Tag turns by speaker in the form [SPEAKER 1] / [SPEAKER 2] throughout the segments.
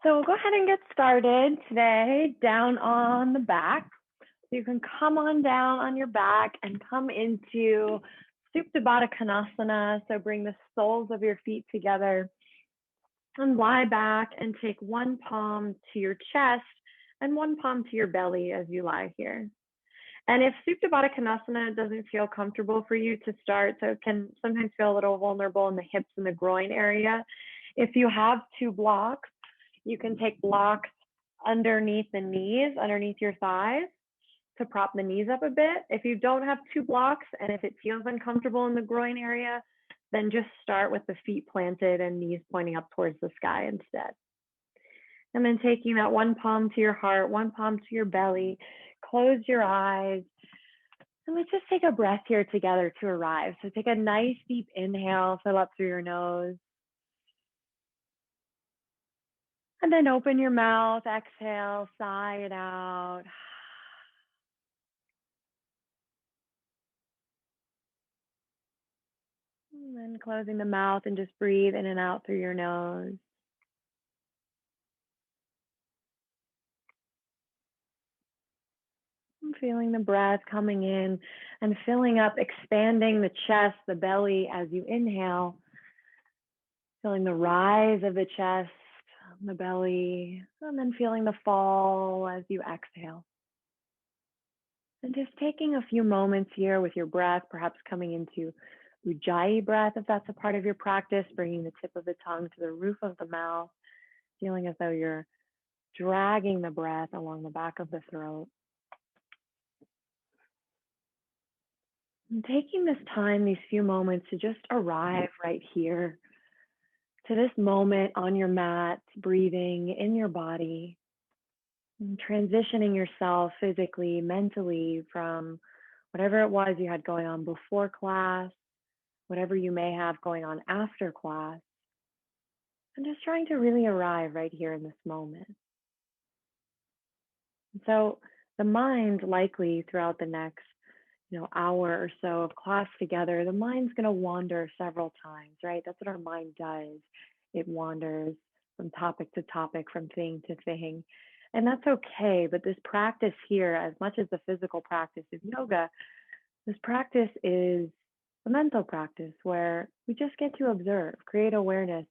[SPEAKER 1] So we'll go ahead and get started today down on the back. So you can come on down on your back and come into Supta Badakhanasana. So bring the soles of your feet together and lie back and take one palm to your chest and one palm to your belly as you lie here. And if Supta Badakhanasana doesn't feel comfortable for you to start, so it can sometimes feel a little vulnerable in the hips and the groin area, if you have two blocks, you can take blocks underneath the knees, underneath your thighs, to prop the knees up a bit. If you don't have two blocks and if it feels uncomfortable in the groin area, then just start with the feet planted and knees pointing up towards the sky instead. And then taking that one palm to your heart, one palm to your belly, close your eyes. And let's just take a breath here together to arrive. So take a nice deep inhale, fill up through your nose. And then open your mouth, exhale, sigh it out. And then closing the mouth and just breathe in and out through your nose. And feeling the breath coming in and filling up, expanding the chest, the belly as you inhale. Feeling the rise of the chest, the belly, and then feeling the fall as you exhale. And just taking a few moments here with your breath, perhaps coming into Ujjayi breath, if that's a part of your practice, bringing the tip of the tongue to the roof of the mouth, feeling as though you're dragging the breath along the back of the throat. And taking this time, these few moments to just arrive right here to this moment on your mat, breathing in your body, and transitioning yourself physically, mentally from whatever it was you had going on before class, whatever you may have going on after class, and just trying to really arrive right here in this moment. And so the mind likely throughout the next hour or so of class together, the mind's going to wander several times, right? That's what our mind does. It wanders from topic to topic, from thing to thing. And that's okay. But this practice here, as much as the physical practice is yoga, this practice is a mental practice where we just get to observe, create awareness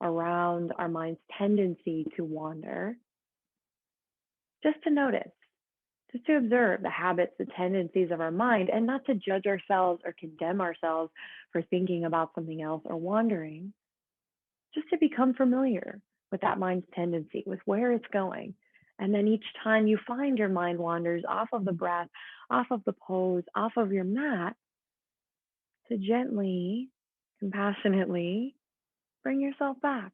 [SPEAKER 1] around our mind's tendency to wander, just to notice, just to observe the habits, the tendencies of our mind, and not to judge ourselves or condemn ourselves for thinking about something else or wandering, just to become familiar with that mind's tendency, with where it's going. And then each time you find your mind wanders off of the breath, off of the pose, off of your mat, to gently, compassionately bring yourself back.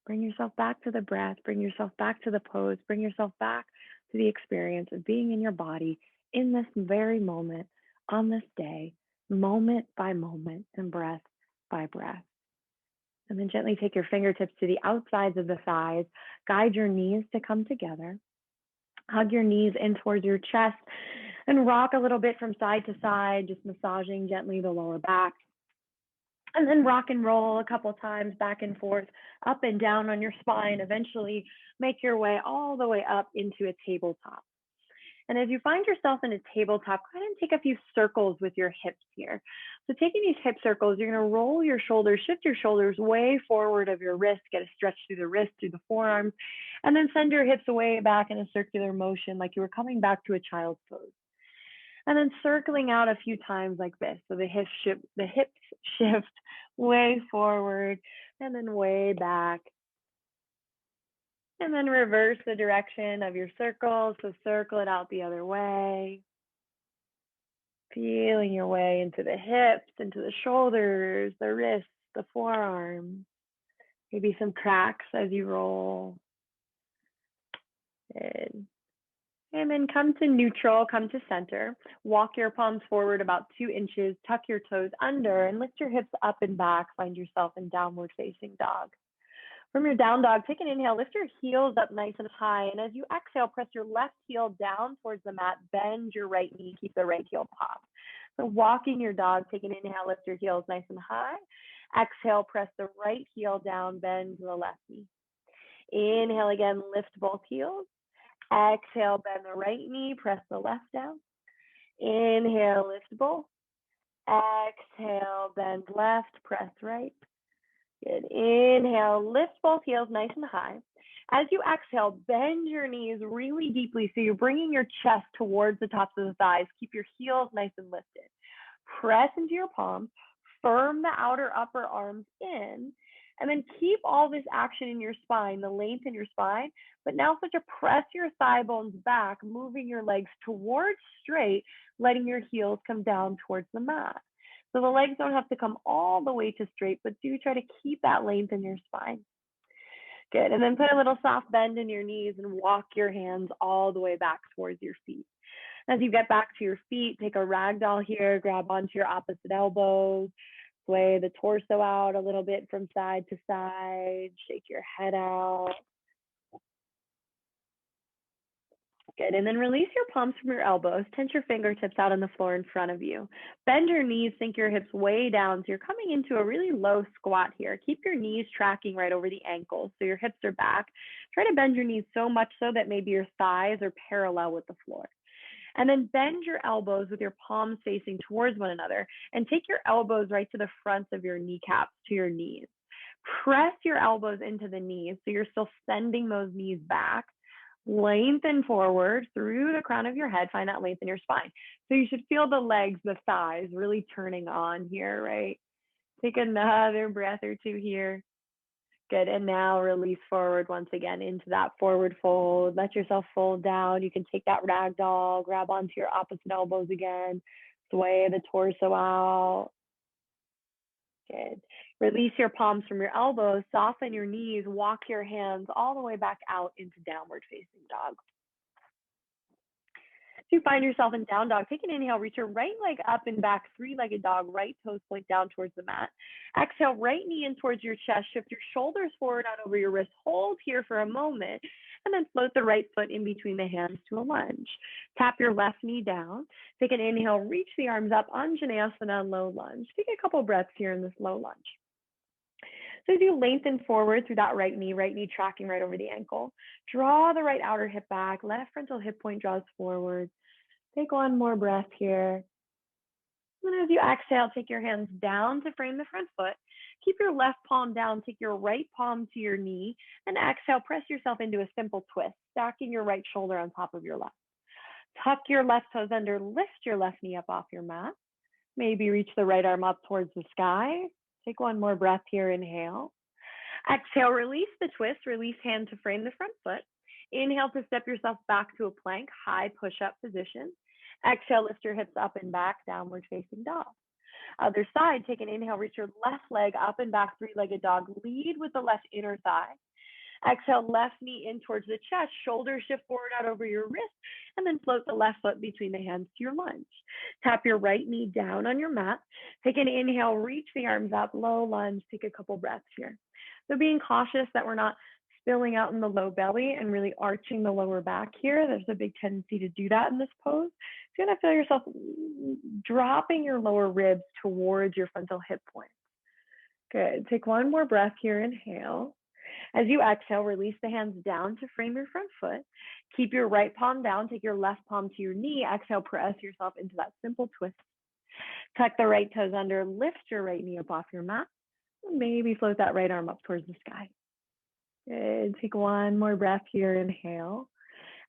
[SPEAKER 1] Bring yourself back to the breath, bring yourself back to the pose, bring yourself back to the experience of being in your body in this very moment, on this day, moment by moment, and breath by breath. And then gently take your fingertips to the outsides of the thighs, guide your knees to come together, hug your knees in towards your chest, and rock a little bit from side to side, just massaging gently the lower back. And then rock and roll a couple times back and forth, up and down on your spine. Eventually make your way all the way up into a tabletop. And as you find yourself in a tabletop, go ahead and take a few circles with your hips here. So taking these hip circles, you're going to roll your shoulders, shift your shoulders way forward of your wrist, get a stretch through the wrist, through the forearms, and then send your hips way back in a circular motion like you were coming back to a child's pose. And then circling out a few times like this. So the hips shift way forward and then way back. And then reverse the direction of your circle. So circle it out the other way. Feeling your way into the hips, into the shoulders, the wrists, the forearms. Maybe some cracks as you roll. Good. And then come to neutral, come to center. Walk your palms forward about 2 inches, tuck your toes under, and lift your hips up and back. Find yourself in downward facing dog. From your down dog, take an inhale, lift your heels up nice and high. And as you exhale, press your left heel down towards the mat, bend your right knee, keep the right heel popped. So walking your dog, take an inhale, lift your heels nice and high. Exhale, press the right heel down, bend the left knee. Inhale again, lift both heels. Exhale, bend the right knee, press the left down. Inhale, lift both. Exhale, bend left, press right. Good. Inhale, lift both heels nice and high. As you exhale, bend your knees really deeply so you're bringing your chest towards the tops of the thighs. Keep your heels nice and lifted. Press into your palms, firm the outer upper arms in, and then keep all this action in your spine, the length in your spine, but now start to press your thigh bones back, moving your legs towards straight, letting your heels come down towards the mat. So the legs don't have to come all the way to straight, but do try to keep that length in your spine. Good. And then put a little soft bend in your knees and walk your hands all the way back towards your feet. As you get back to your feet, take a ragdoll here, grab onto your opposite elbows, sway the torso out a little bit from side to side, shake your head out. Good. And then release your palms from your elbows. Tense your fingertips out on the floor in front of you. Bend your knees, sink your hips way down. So you're coming into a really low squat here. Keep your knees tracking right over the ankles so your hips are back. Try to bend your knees so much so that maybe your thighs are parallel with the floor. And then bend your elbows with your palms facing towards one another and take your elbows right to the front of your kneecaps to your knees. Press your elbows into the knees so you're still sending those knees back. Lengthen forward through the crown of your head. Find that length in your spine. So you should feel the legs, the thighs really turning on here, right? Take another breath or two here. Good. And now release forward once again into that forward fold. Let yourself fold down. You can take that ragdoll, grab onto your opposite elbows again, sway the torso out. Good. Release your palms from your elbows, soften your knees, walk your hands all the way back out into downward facing dog. If you find yourself in down dog, take an inhale, reach your right leg up and back, three-legged dog, right toes point down towards the mat. Exhale, right knee in towards your chest, shift your shoulders forward out over your wrist, hold here for a moment, and then float the right foot in between the hands to a lunge. Tap your left knee down, take an inhale, reach the arms up, Untitled low lunge. Take a couple breaths here in this low lunge. So as you lengthen forward through that right knee tracking right over the ankle, draw the right outer hip back, left frontal hip point draws forward. Take one more breath here. And then as you exhale, take your hands down to frame the front foot. Keep your left palm down, take your right palm to your knee, and exhale, press yourself into a simple twist, stacking your right shoulder on top of your left. Tuck your left toes under, lift your left knee up off your mat. Maybe reach the right arm up towards the sky. Take one more breath here, inhale. Exhale, release the twist, release hand to frame the front foot. Inhale to step yourself back to a plank, high push-up position. Exhale, lift your hips up and back, downward facing dog. Other side, take an inhale, reach your left leg up and back, three-legged dog. Lead with the left inner thigh. Exhale, left knee in towards the chest, shoulders shift forward out over your wrist, and then float the left foot between the hands to your lunge. Tap your right knee down on your mat. Take an inhale, reach the arms up, low lunge. Take a couple breaths here. So being cautious that we're not spilling out in the low belly and really arching the lower back here. There's a big tendency to do that in this pose. So you're going to feel yourself dropping your lower ribs towards your frontal hip points. Good. Take one more breath here. Inhale. As you exhale, release the hands down to frame your front foot. Keep your right palm down. Take your left palm to your knee. Exhale, press yourself into that simple twist. Tuck the right toes under. Lift your right knee up off your mat. Maybe float that right arm up towards the sky. Good. Take one more breath here. Inhale.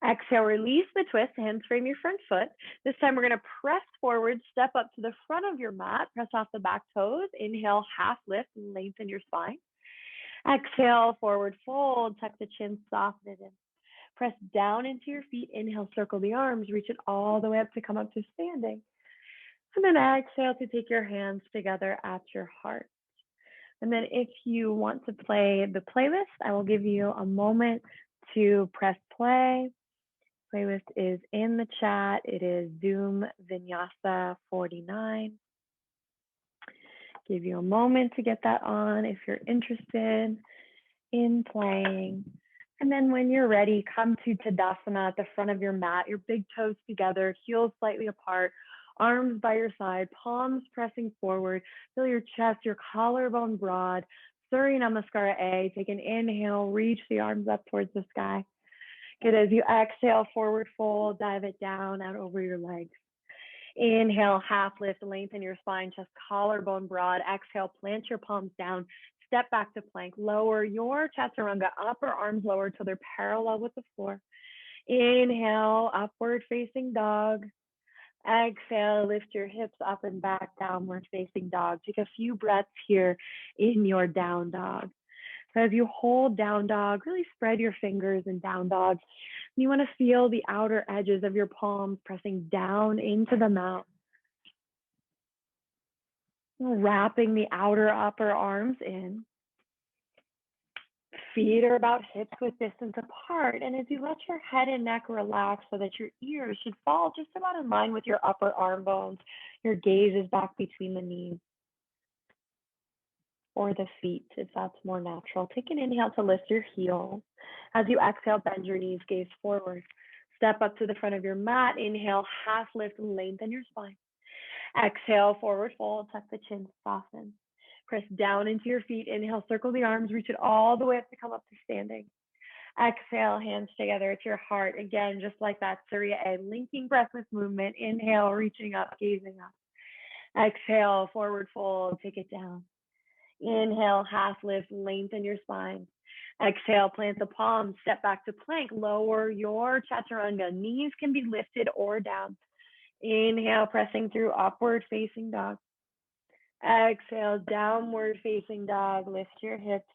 [SPEAKER 1] Exhale, release the twist. Hands frame your front foot. This time we're going to press forward, step up to the front of your mat. Press off the back toes. Inhale, half lift and lengthen your spine. Exhale, forward fold. Tuck the chin, soften it in. Press down into your feet. Inhale, circle the arms. Reach it all the way up to come up to standing. And then exhale to take your hands together at your heart. And then if you want to play the playlist, I will give you a moment to press play. Playlist is in the chat. It is Zoom Vinyasa 49. Give you a moment to get that on if you're interested in playing. And then when you're ready, come to Tadasana at the front of your mat, your big toes together, heels slightly apart, arms by your side, palms pressing forward. Feel your chest, your collarbone broad. Surya Namaskara A. Take an inhale, reach the arms up towards the sky. Good. As you exhale, forward fold, dive it down, out over your legs. Inhale, half lift, lengthen your spine, chest, collarbone broad. Exhale, plant your palms down, step back to plank. Lower your chaturanga, upper arms lower till they're parallel with the floor. Inhale, upward facing dog. Exhale, lift your hips up and back, downward facing dog. Take a few breaths here in your down dog. So as you hold down dog, really spread your fingers in down dog. You want to feel the outer edges of your palms pressing down into the mat. Wrapping the outer upper arms in. Feet are about hips width distance apart. And as you let your head and neck relax so that your ears should fall just about in line with your upper arm bones, your gaze is back between the knees or the feet, if that's more natural. Take an inhale to lift your heels. As you exhale, bend your knees, gaze forward. Step up to the front of your mat. Inhale, half lift, lengthen your spine. Exhale, forward fold, tuck the chin, soften. Press down into your feet. Inhale, circle the arms, reach it all the way up to come up to standing. Exhale, hands together at your heart. Again, just like that, Surya A, linking breath with movement. Inhale, reaching up, gazing up. Exhale, forward fold, take it down. Inhale, half lift, lengthen your spine. Exhale, plant the palms, step back to plank, lower your chaturanga. Knees can be lifted or down. Inhale, pressing through upward facing dog. Exhale, downward facing dog. Lift your hips.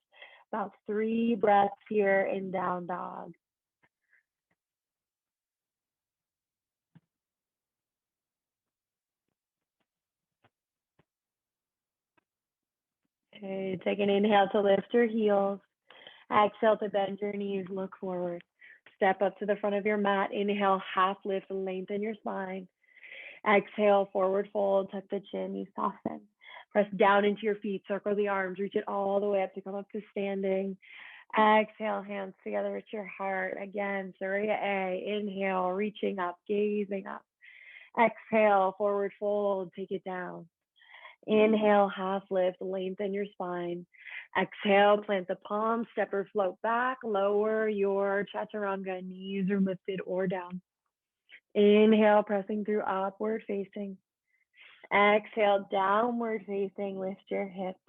[SPEAKER 1] About 3 breaths here in down dog. Okay, take an inhale to lift your heels. Exhale to bend your knees, look forward. Step up to the front of your mat. Inhale, half lift, lengthen your spine. Exhale, forward fold, tuck the chin, you soften. Press down into your feet, circle the arms, reach it all the way up to come up to standing. Exhale, hands together at your heart. Again, Surya A, inhale, reaching up, gazing up. Exhale, forward fold, take it down. Inhale, half lift, lengthen your spine. Exhale, plant the palms, step or float back, lower your chaturanga, knees are lifted or down. Inhale, pressing through upward facing. Exhale, downward facing, lift your hips.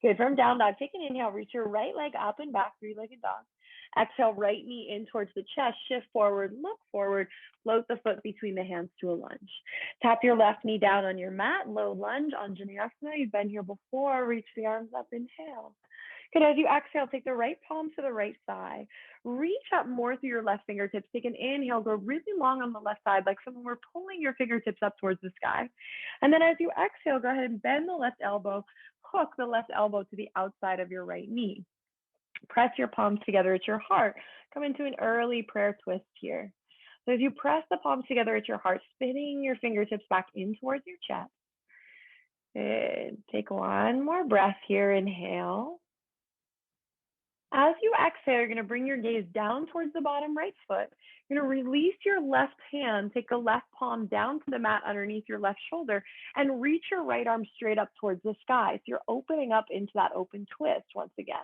[SPEAKER 1] Good, from down dog, take an inhale, reach your right leg up and back, 3-legged dog. Exhale, right knee in towards the chest, shift forward, look forward, float the foot between the hands to a lunge. Tap your left knee down on your mat, low lunge on Vinyasa. You've been here before, reach the arms up, inhale. Good, as you exhale, take the right palm to the right thigh. Reach up more through your left fingertips. Take an inhale, go really long on the left side, like someone were pulling your fingertips up towards the sky. And then as you exhale, go ahead and bend the left elbow, hook the left elbow to the outside of your right knee. Press your palms together at your heart. Come into an early prayer twist here. So as you press the palms together at your heart, spinning your fingertips back in towards your chest. Good. Take one more breath here. Inhale. As you exhale, you're going to bring your gaze down towards the bottom right foot. You're going to release your left hand, take the left palm down to the mat underneath your left shoulder, and reach your right arm straight up towards the sky. So you're opening up into that open twist once again.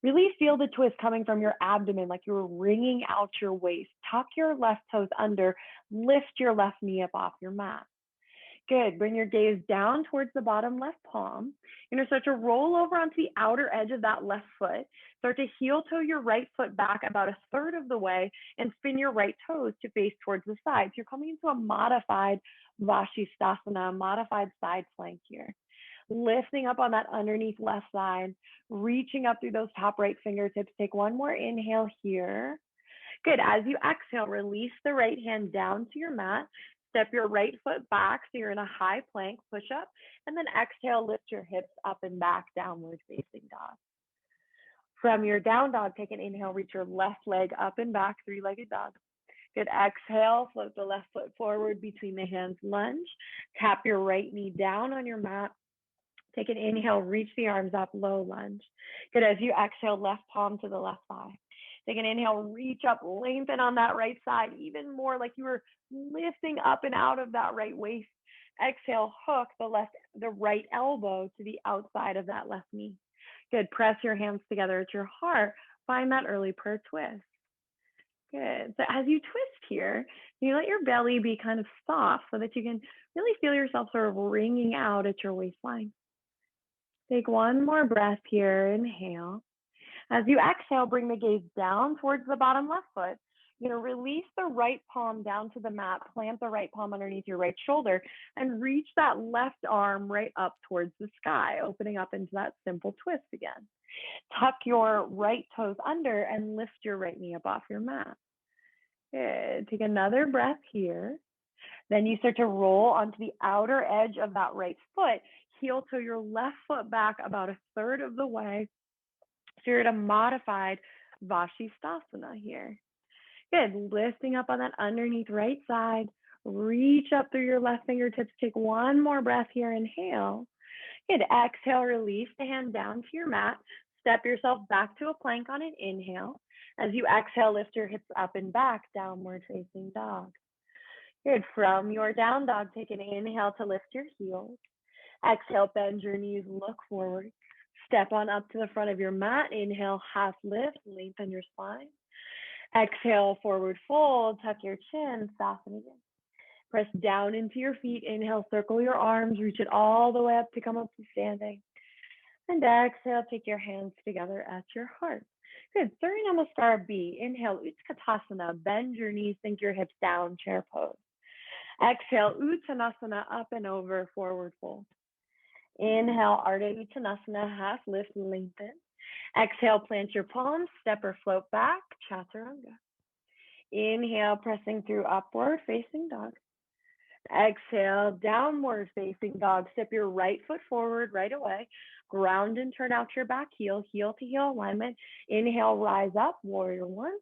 [SPEAKER 1] Really feel the twist coming from your abdomen, like you're wringing out your waist. Tuck your left toes under, lift your left knee up off your mat. Good. Bring your gaze down towards the bottom left palm. You're going to start to roll over onto the outer edge of that left foot. Start to heel toe your right foot back about 1/3 of the way and spin your right toes to face towards the side. So you're coming into a modified Vashisthasana, modified side plank here. Lifting up on that underneath left side, reaching up through those top right fingertips. Take one more inhale here. Good. As you exhale, release the right hand down to your mat. Step your right foot back so you're in a high plank, push up, and then exhale, lift your hips up and back, downward facing dog. From your down dog, take an inhale, reach your left leg up and back, 3-legged dog. Good, exhale, float the left foot forward between the hands, lunge. Tap your right knee down on your mat. Take an inhale, reach the arms up, low lunge. Good, as you exhale, left palm to the left thigh. Take an inhale, reach up, lengthen on that right side, even more like you were lifting up and out of that right waist. Exhale, hook the right elbow to the outside of that left knee. Good. Press your hands together at your heart. Find that early prayer twist. Good. So as you twist here, you let your belly be kind of soft so that you can really feel yourself sort of wringing out at your waistline. Take one more breath here. Inhale. As you exhale, bring the gaze down towards the bottom left foot. You're going to release the right palm down to the mat, plant the right palm underneath your right shoulder, and reach that left arm right up towards the sky, opening up into that simple twist again. Tuck your right toes under and lift your right knee up off your mat. Good. Take another breath here. Then you start to roll onto the outer edge of that right foot, heel to your left foot back about a third of the way. So you're at a modified Vashisthasana here. Good. Lifting up on that underneath right side. Reach up through your left fingertips. Take one more breath here. Inhale. Good. Exhale, release the hand down to your mat. Step yourself back to a plank on an inhale. As you exhale, lift your hips up and back, downward facing dog. Good. From your down dog, take an inhale to lift your heels. Exhale, bend your knees, look forward. Step on up to the front of your mat. Inhale, half lift, lengthen your spine. Exhale, forward fold, tuck your chin, soften again. Press down into your feet. Inhale, circle your arms, reach it all the way up to come up to standing. And exhale, take your hands together at your heart. Good. Surya Namaskar B. Inhale, Utkatasana. Bend your knees, sink your hips down, chair pose. Exhale, Uttanasana, up and over, forward fold. Inhale, Ardha Uttanasana, half lift, lengthen. Exhale, plant your palms, step or float back, Chaturanga. Inhale, pressing through upward facing dog. Exhale, downward facing dog. Step your right foot forward right away. Ground and turn out your back heel, heel to heel alignment. Inhale, rise up, warrior one.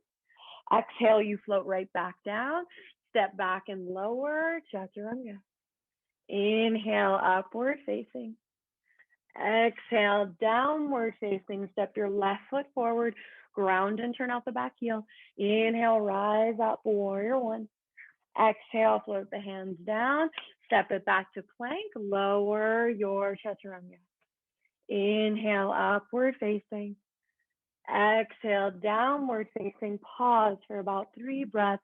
[SPEAKER 1] Exhale, you float right back down. Step back and lower, Chaturanga. Inhale, upward facing. Exhale, downward facing. Step your left foot forward. Ground and turn out the back heel. Inhale, rise up, warrior one. Exhale, float the hands down. Step it back to plank. Lower your Chaturanga. Inhale, upward facing. Exhale, downward facing. Pause for about 3 breaths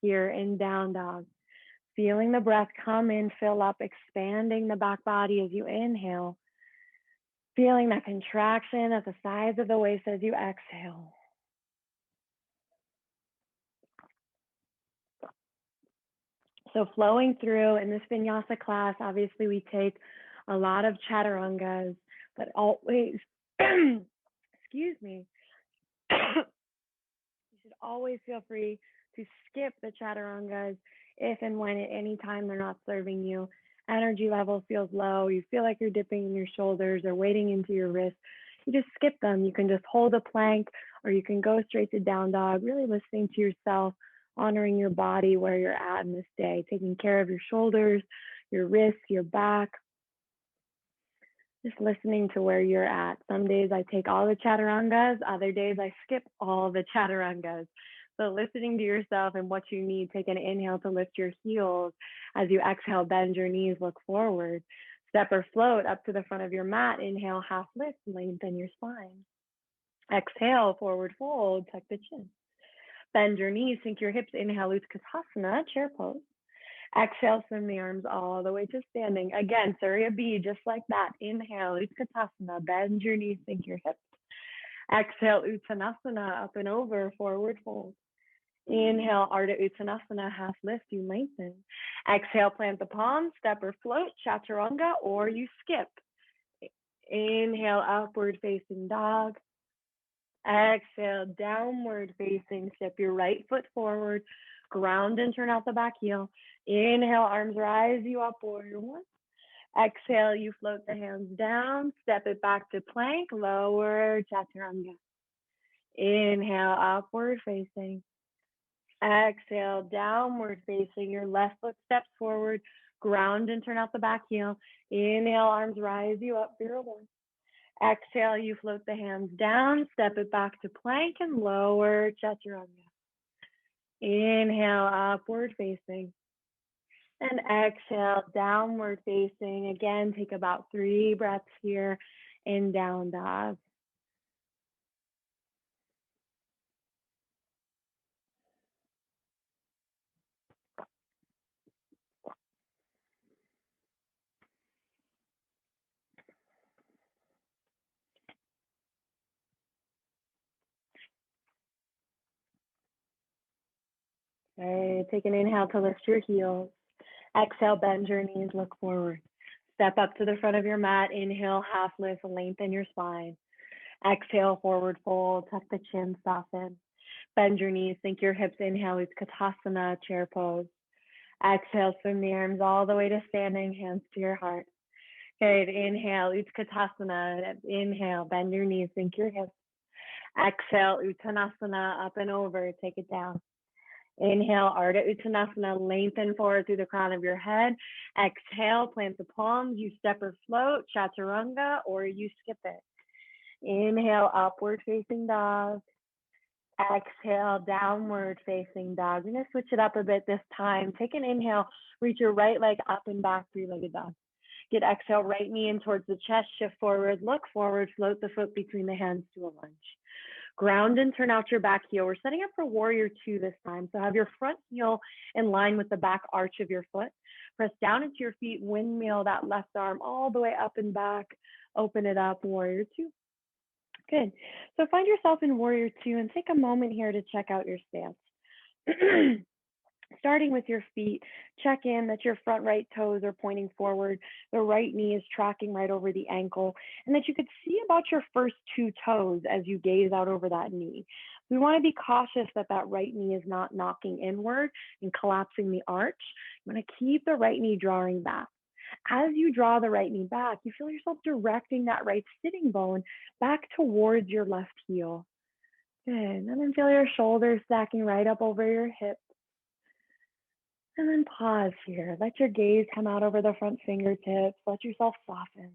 [SPEAKER 1] here in down dog. Feeling the breath come in, fill up, expanding the back body as you inhale. Feeling that contraction at the sides of the waist as you exhale. So flowing through in this Vinyasa class, obviously we take a lot of Chaturangas, but always, excuse me, you should always feel free to skip the Chaturangas if and when at any time they're not serving you. Energy level feels low, you feel like you're dipping in your shoulders or wading into your wrists. You just skip them. You can just hold a plank or you can go straight to down dog, really listening to yourself, honoring your body where you're at in this day, taking care of your shoulders, your wrists, your back, just listening to where you're at. Some days I take all the Chaturangas, other days I skip all the Chaturangas. So listening to yourself and what you need, take an inhale to lift your heels. As you exhale, bend your knees, look forward. Step or float up to the front of your mat. Inhale, half lift, lengthen your spine. Exhale, forward fold, tuck the chin. Bend your knees, sink your hips. Inhale, Utkatasana, chair pose. Exhale, swim the arms all the way to standing. Again, Surya B, just like that. Inhale, Utkatasana, bend your knees, sink your hips. Exhale, Uttanasana, up and over, forward fold. Inhale, Ardha Uttanasana, half lift, you lengthen. Exhale, plant the palms, step or float, Chaturanga, or you skip. Inhale, upward facing dog. Exhale, downward facing, step your right foot forward, ground and turn out the back heel. Inhale, arms rise you up, warrior one. Exhale, you float the hands down, step it back to plank, lower Chaturanga. Inhale, upward facing. Exhale, downward facing. Your left foot steps forward, ground and turn out the back heel. Inhale, arms rise you up, zero one. Exhale, you float the hands down, step it back to plank and lower Chaturanga. Inhale, upward facing. And exhale, downward facing. Again, take about 3 breaths here in down dog. Okay, take an inhale to lift your heels. Exhale, bend your knees, look forward. Step up to the front of your mat. Inhale, half lift, lengthen your spine. Exhale, forward fold, tuck the chin, soften. Bend your knees, sink your hips. Inhale, Utkatasana, chair pose. Exhale, swing the arms all the way to standing, hands to your heart. Good, inhale, Utkatasana. Inhale, bend your knees, sink your hips. Exhale, Uttanasana, up and over, take it down. Inhale, Ardha Uttanasana, lengthen forward through the crown of your head. Exhale, plant the palms, you step or float, Chaturanga, or you skip it. Inhale, upward facing dog. Exhale, downward facing dog. We're going to switch it up a bit this time. Take an inhale, reach your right leg up and back, three-legged dog. Get exhale, right knee in towards the chest, shift forward, look forward, float the foot between the hands to a lunge. Ground and turn out your back heel. We're setting up for warrior two this time. So have your front heel in line with the back arch of your foot. Press down into your feet, windmill that left arm all the way up and back. Open it up, warrior two. Good. So find yourself in warrior two and take a moment here to check out your stance. Starting with your feet, check in that your front right toes are pointing forward, the right knee is tracking right over the ankle, and that you could see about your first two toes as you gaze out over that knee. We want to be cautious that that right knee is not knocking inward and collapsing the arch. You want to keep the right knee drawing back. As you draw the right knee back, you feel yourself directing that right sitting bone back towards your left heel. Good. And then feel your shoulders stacking right up over your hips. And then pause here. Let your gaze come out over the front fingertips. Let yourself soften.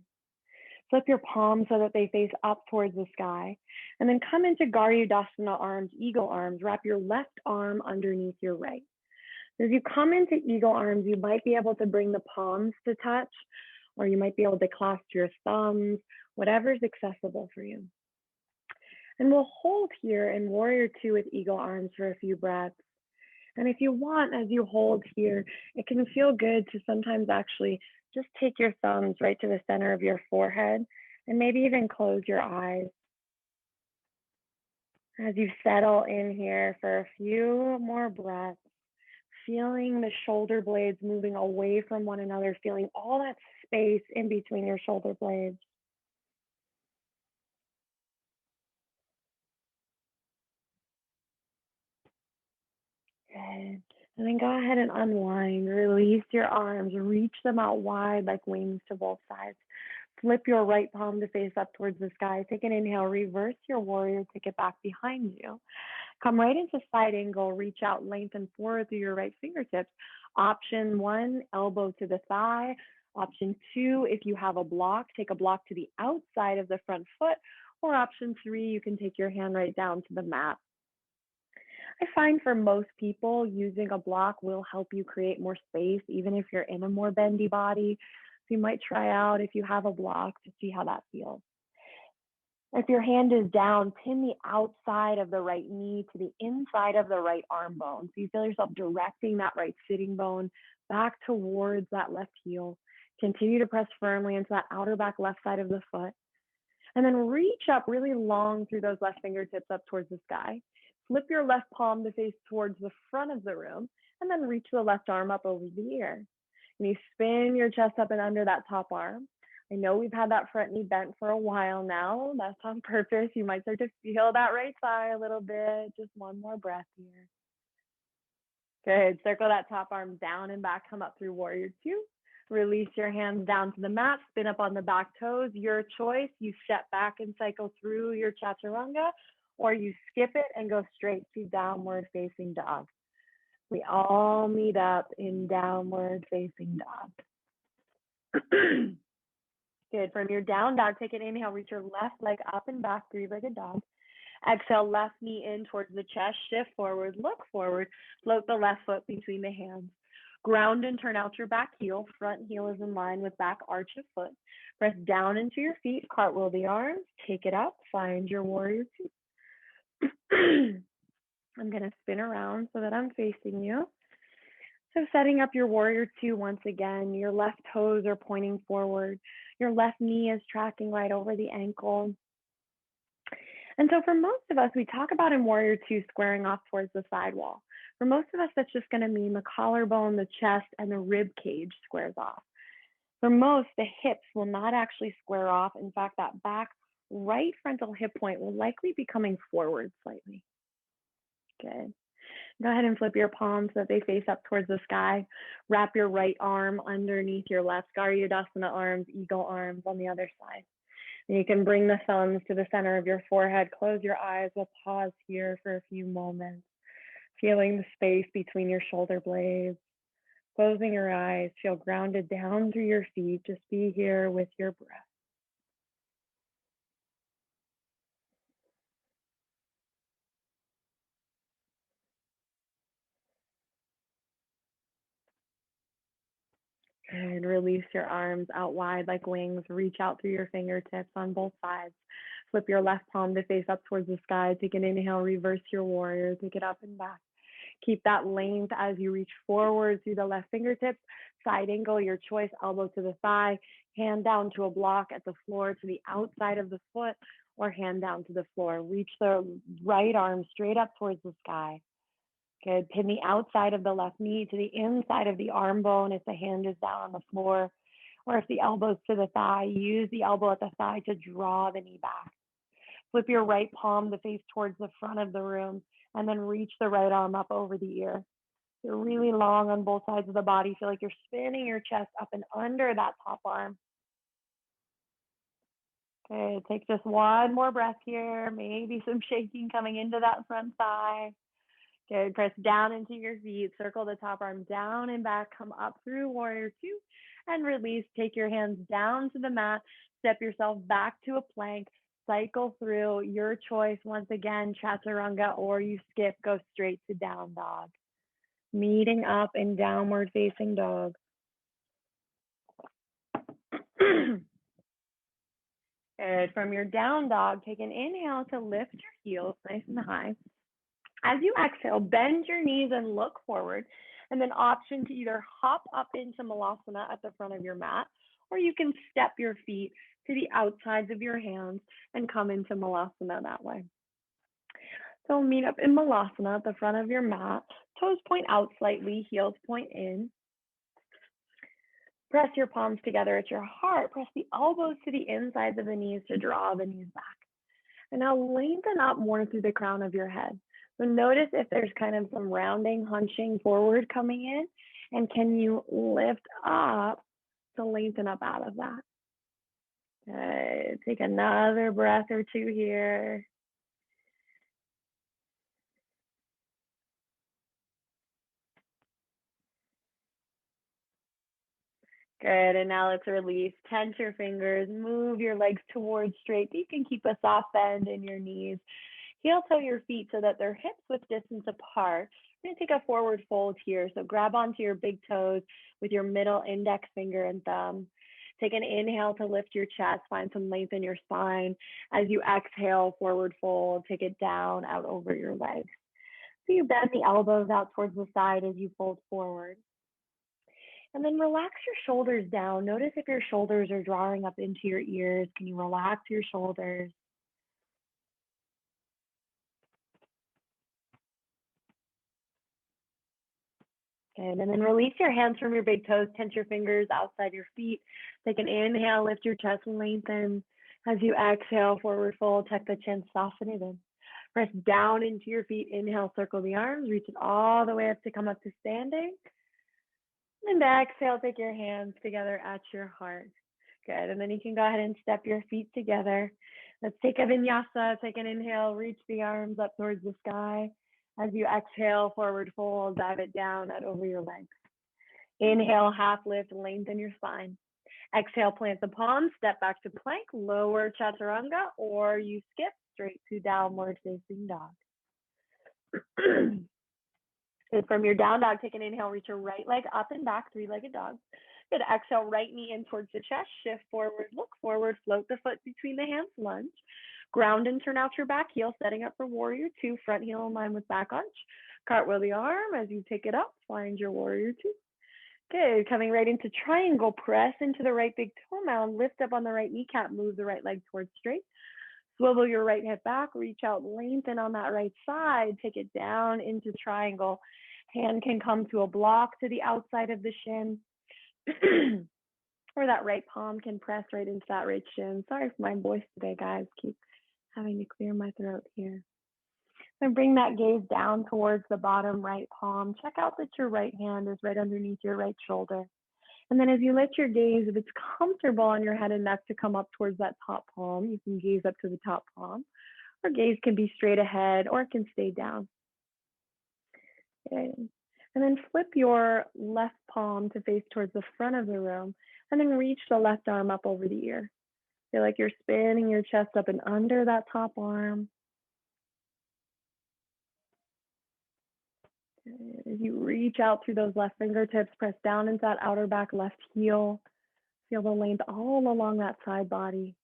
[SPEAKER 1] Flip your palms so that they face up towards the sky. And then come into Garudasana arms, eagle arms. Wrap your left arm underneath your right. As you come into eagle arms, you might be able to bring the palms to touch, or you might be able to clasp your thumbs, whatever's accessible for you. And we'll hold here in warrior two with eagle arms for a few breaths. And if you want, as you hold here, it can feel good to sometimes actually just take your thumbs right to the center of your forehead and maybe even close your eyes. As you settle in here for a few more breaths, feeling the shoulder blades moving away from one another, feeling all that space in between your shoulder blades. Good. And then go ahead and unwind, release your arms, reach them out wide like wings to both sides. Flip your right palm to face up towards the sky. Take an inhale, reverse your warrior, take it back behind you. Come right into side angle, reach out, lengthen forward through your right fingertips. Option one, elbow to the thigh. Option two, if you have a block, take a block to the outside of the front foot. Or option three, you can take your hand right down to the mat. I find for most people, using a block will help you create more space, even if you're in a more bendy body. So you might try out if you have a block to see how that feels. If your hand is down, pin the outside of the right knee to the inside of the right arm bone. So you feel yourself directing that right sitting bone back towards that left heel. Continue to press firmly into that outer back left side of the foot. And then reach up really long through those left fingertips up towards the sky. Flip your left palm to face towards the front of the room, and then reach the left arm up over the ear. And you spin your chest up and under that top arm. I know we've had that front knee bent for a while now. That's on purpose. You might start to feel that right thigh a little bit. Just one more breath here. Good. Circle that top arm down and back. Come up through warrior two. Release your hands down to the mat. Spin up on the back toes. Your choice. You step back and cycle through your chaturanga, or you skip it and go straight to downward facing dog. We all meet up in downward facing dog. Good. From your down dog, take an inhale, reach your left leg up and back, three-legged dog. Exhale, left knee in towards the chest, shift forward, look forward, float the left foot between the hands. Ground and turn out your back heel. Front heel is in line with back arch of foot. Press down into your feet, cartwheel the arms, take it up, find your warrior two. I'm going to spin around so that I'm facing you. So setting up your warrior two once again, your left toes are pointing forward. Your left knee is tracking right over the ankle. And so for most of us, we talk about in Warrior Two squaring off towards the side wall. For most of us, that's just going to mean the collarbone, the chest, and the rib cage squares off. For most, the hips will not actually square off. In fact, that back right frontal hip point will likely be coming forward slightly. Good. Go ahead and flip your palms so that they face up towards the sky. Wrap your right arm underneath your left. Tadasana arms, eagle arms on the other side. And you can bring the thumbs to the center of your forehead. Close your eyes. We'll pause here for a few moments, feeling the space between your shoulder blades. Closing your eyes, feel grounded down through your feet. Just be here with your breath. And release your arms out wide like wings. Reach out through your fingertips on both sides. Flip your left palm to face up towards the sky. Take an inhale, reverse your warrior. Take it up and back. Keep that length as you reach forward through the left fingertips. Side angle, your choice, elbow to the thigh, hand down to a block at the floor to the outside of the foot, or hand down to the floor. Reach the right arm straight up towards the sky. Good. Pin the outside of the left knee to the inside of the arm bone if the hand is down on the floor, or if the elbow's to the thigh, use the elbow at the thigh to draw the knee back. Flip your right palm to face towards the front of the room, and then reach the right arm up over the ear. You're really long on both sides of the body. Feel like you're spinning your chest up and under that top arm. Okay, take just one more breath here. Maybe some shaking coming into that front thigh. Good. Press down into your feet. Circle the top arm down and back. Come up through Warrior Two and release. Take your hands down to the mat. Step yourself back to a plank. Cycle through. Your choice. Once again, Chaturanga, or you skip, go straight to down dog. Meeting up in downward facing dog. Good. From your down dog, take an inhale to lift your heels nice and high. As you exhale, bend your knees and look forward, and then option to either hop up into Malasana at the front of your mat, or you can step your feet to the outsides of your hands and come into Malasana that way. So meet up in Malasana at the front of your mat. Toes point out slightly, heels point in. Press your palms together at your heart. Press the elbows to the insides of the knees to draw the knees back. And now lengthen up more through the crown of your head. So notice if there's kind of some rounding, hunching forward coming in, and can you lift up to lengthen up out of that? Okay, take another breath or two here. Good, and now let's release. Tense your fingers, move your legs towards straight. You can keep a soft bend in your knees. Heel toe your feet so that they're hips width distance apart. We're going to take a forward fold here. So grab onto your big toes with your middle index finger and thumb. Take an inhale to lift your chest, find some length in your spine. As you exhale, forward fold, take it down, out over your legs. So you bend the elbows out towards the side as you fold forward. And then relax your shoulders down. Notice if your shoulders are drawing up into your ears. Can you relax your shoulders? Good. And then release your hands from your big toes. Tense your fingers outside your feet. Take an inhale, lift your chest and lengthen. As you exhale, forward fold, tuck the chin, soften it in. Press down into your feet. Inhale, circle the arms. Reach it all the way up to come up to standing. And exhale, take your hands together at your heart. Good. And then you can go ahead and step your feet together. Let's take a vinyasa. Take an inhale, reach the arms up towards the sky. As you exhale, forward fold, dive it down, out over your legs. Inhale, half lift, lengthen your spine. Exhale, plant the palms, step back to plank, lower chaturanga, or you skip straight to downward facing dog. Good. From your down dog, take an inhale, reach your right leg up and back, three-legged dog. Good. Exhale, right knee in towards the chest, shift forward, look forward, float the foot between the hands, lunge. Ground and turn out your back heel, setting up for Warrior Two, front heel in line with back arch. Cartwheel the arm as you take it up, find your Warrior Two. Good, coming right into triangle, press into the right big toe mound, lift up on the right kneecap, move the right leg towards straight. Swivel your right hip back, reach out, lengthen on that right side, take it down into triangle. Hand can come to a block to the outside of the shin, or that right palm can press right into that right shin. Sorry for my voice today, guys. Keep having to clear my throat here. And bring that gaze down towards the bottom right palm. Check out that your right hand is right underneath your right shoulder. And then as you let your gaze, if it's comfortable on your head and neck to come up towards that top palm, you can gaze up to the top palm. Or gaze can be straight ahead or it can stay down. Okay. And then flip your left palm to face towards the front of the room and then reach the left arm up over the ear. Feel like you're spinning your chest up and under that top arm. As you reach out through those left fingertips, press down into that outer back left heel. Feel the length all along that side body.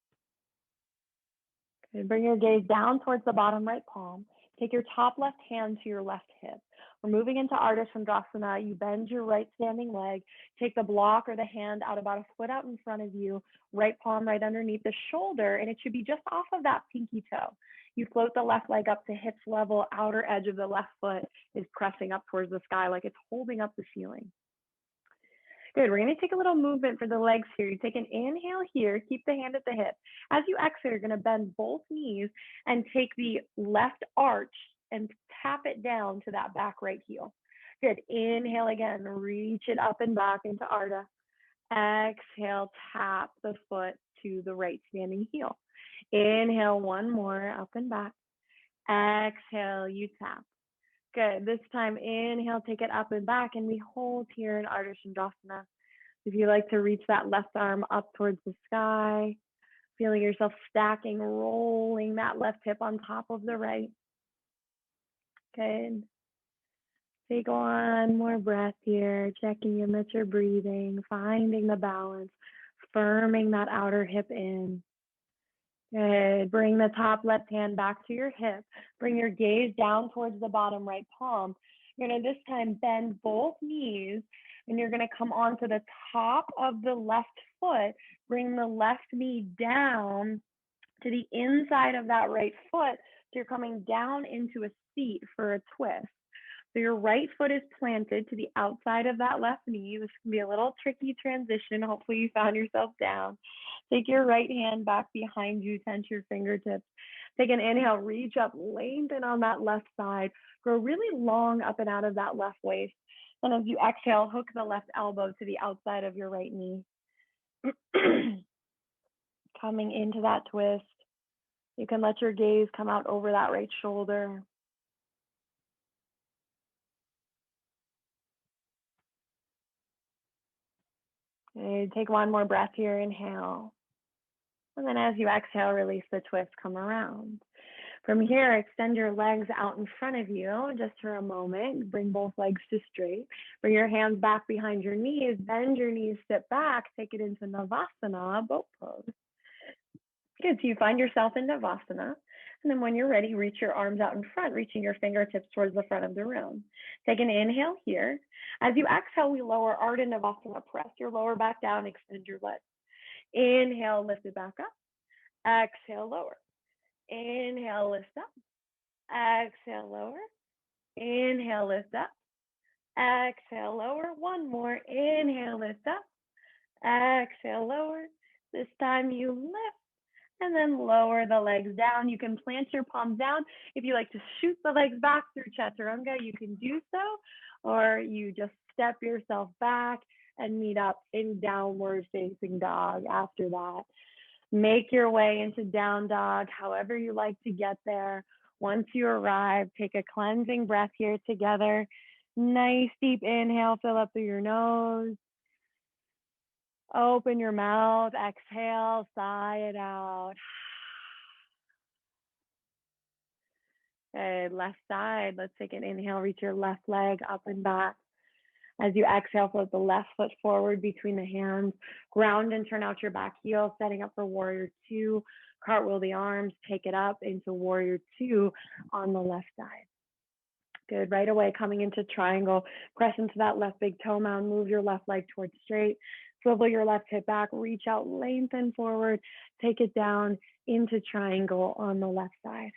[SPEAKER 1] Okay, bring your gaze down towards the bottom right palm. Take your top left hand to your left hip. We're moving into Ardha. You bend your right standing leg. Take the block or the hand out about a foot out in front of you. Right palm right underneath the shoulder, and it should be just off of that pinky toe. You float the left leg up to hips level. Outer edge of the left foot is pressing up towards the sky like it's holding up the ceiling. Good. We're going to take a little movement for the legs here. You take an inhale here. Keep the hand at the hip. As you exhale, you're going to bend both knees and take the left arch and tap it down to that back right heel. Good. Inhale again. Reach it up and back into Ardha. Exhale. Tap the foot to the right standing heel. Inhale. One more. Up and back. Exhale. You tap. Good. This time, inhale, take it up and back, and we hold here in Ardha Shavasana. If you like to reach that left arm up towards the sky, feeling yourself stacking, rolling that left hip on top of the right. Good. Take one more breath here, checking in that you're breathing, finding the balance, firming that outer hip in. Good. Bring the top left hand back to your hip. Bring your gaze down towards the bottom right palm. You're going to this time bend both knees and you're going to come onto the top of the left foot. Bring the left knee down to the inside of that right foot. So you're coming down into a seat for a twist. So your right foot is planted to the outside of that left knee. This can be a little tricky transition. Hopefully you found yourself down. Take your right hand back behind you, tense your fingertips. Take an inhale, reach up, lengthen on that left side. Grow really long up and out of that left waist. And as you exhale, hook the left elbow to the outside of your right knee. Coming into that twist. You can let your gaze come out over that right shoulder. Okay, take one more breath here, inhale. And then as you exhale, release the twist, come around. From here, extend your legs out in front of you just for a moment. Bring both legs to straight. Bring your hands back behind your knees. Bend your knees, step back. Take it into Navasana, boat pose. Good, so you find yourself in Navasana. And then when you're ready, reach your arms out in front, reaching your fingertips towards the front of the room. Take an inhale here. As you exhale, we lower Ardha Navasana. Press your lower back down, extend your legs. Inhale, lift it back up. Exhale, lower. Inhale, lift up. Exhale, lower. Inhale, lift up. Exhale, lower. One more. Inhale, lift up. Exhale, lower. This time you lift and then lower the legs down. You can plant your palms down. If you like to shoot the legs back through Chaturanga, you can do so, or you just step yourself back and meet up in downward facing dog after that. Make your way into down dog, however you like to get there. Once you arrive, take a cleansing breath here together. Nice deep inhale, fill up through your nose. Open your mouth, exhale, sigh it out. Okay, left side, let's take an inhale, reach your left leg up and back. As you exhale, float the left foot forward between the hands, ground and turn out your back heel, setting up for warrior two. Cartwheel the arms, take it up into warrior two on the left side. Good, right away, coming into triangle, press into that left big toe mound, move your left leg towards straight. Swivel your left hip back, reach out, lengthen forward, take it down into triangle on the left side.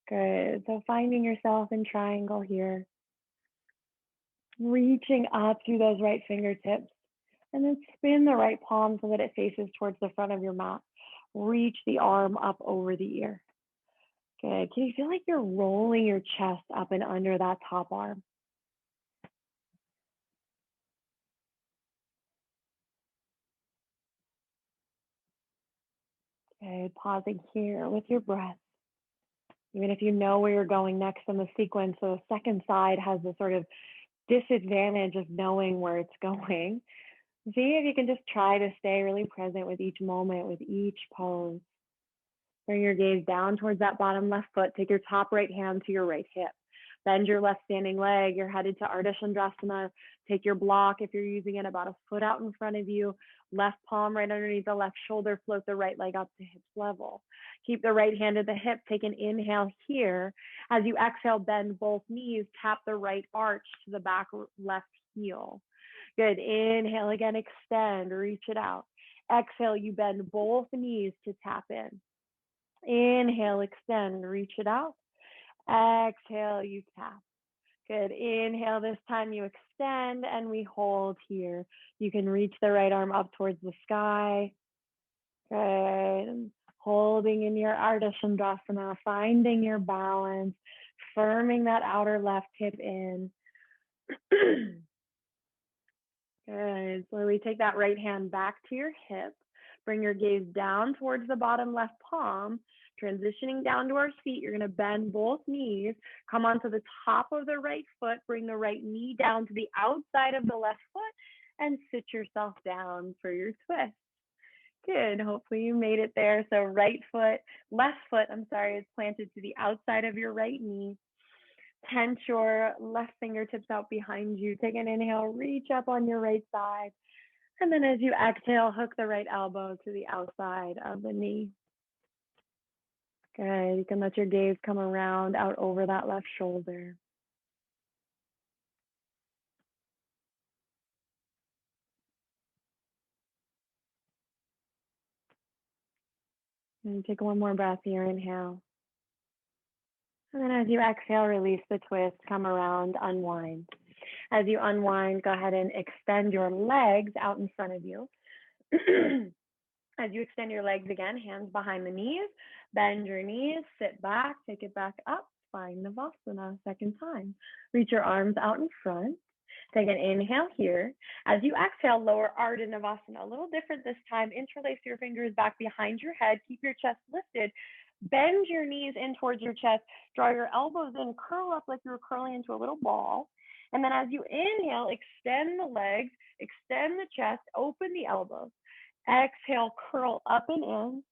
[SPEAKER 1] Good. So finding yourself in triangle here. Reaching up through those right fingertips. And then spin the right palm so that it faces towards the front of your mat. Reach the arm up over the ear. Good. Can you feel like you're rolling your chest up and under that top arm? Good. Pausing here with your breath. Even if you know where you're going next in the sequence, so the second side has the sort of disadvantage of knowing where it's going. See if you can just try to stay really present with each moment, with each pose. Bring your gaze down towards that bottom left foot. Take your top right hand to your right hip. Bend your left standing leg. You're headed to Ardha Chandrasana. Take your block, if you're using it, about a foot out in front of you. Left palm right underneath the left shoulder. Float the right leg up to hips level. Keep the right hand at the hip. Take an inhale here. As you exhale, bend both knees. Tap the right arch to the back left heel. Good. Inhale again, extend, reach it out. Exhale, you bend both knees to tap in. Inhale, extend, reach it out. Exhale, you tap. Good. Inhale, this time you extend and we hold here. You can reach the right arm up towards the sky. Good. Holding in your Ardha Chandrasana, finding your balance, firming that outer left hip in. Good. Slowly take that right hand back to your hip. Bring your gaze down towards the bottom left palm. Transitioning down to our feet, you're going to bend both knees. Come onto the top of the right foot. Bring the right knee down to the outside of the left foot and sit yourself down for your twist. Good. Hopefully you made it there. So left foot, is planted to the outside of your right knee. Tense your left fingertips out behind you. Take an inhale, reach up on your right side. And then as you exhale, hook the right elbow to the outside of the knee. Good. You can let your gaze come around out over that left shoulder. And take one more breath here, inhale. And then as you exhale, release the twist, come around, unwind. As you unwind, go ahead and extend your legs out in front of you. As you extend your legs again, hands behind the knees, bend your knees, sit back, take it back up, find Navasana, second time. Reach your arms out in front. Take an inhale here. As you exhale, lower Ardha Navasana. A little different this time. Interlace your fingers back behind your head. Keep your chest lifted. Bend your knees in towards your chest. Draw your elbows in. Curl up like you're curling into a little ball. And then as you inhale, extend the legs, extend the chest, open the elbows. Exhale, curl up and in.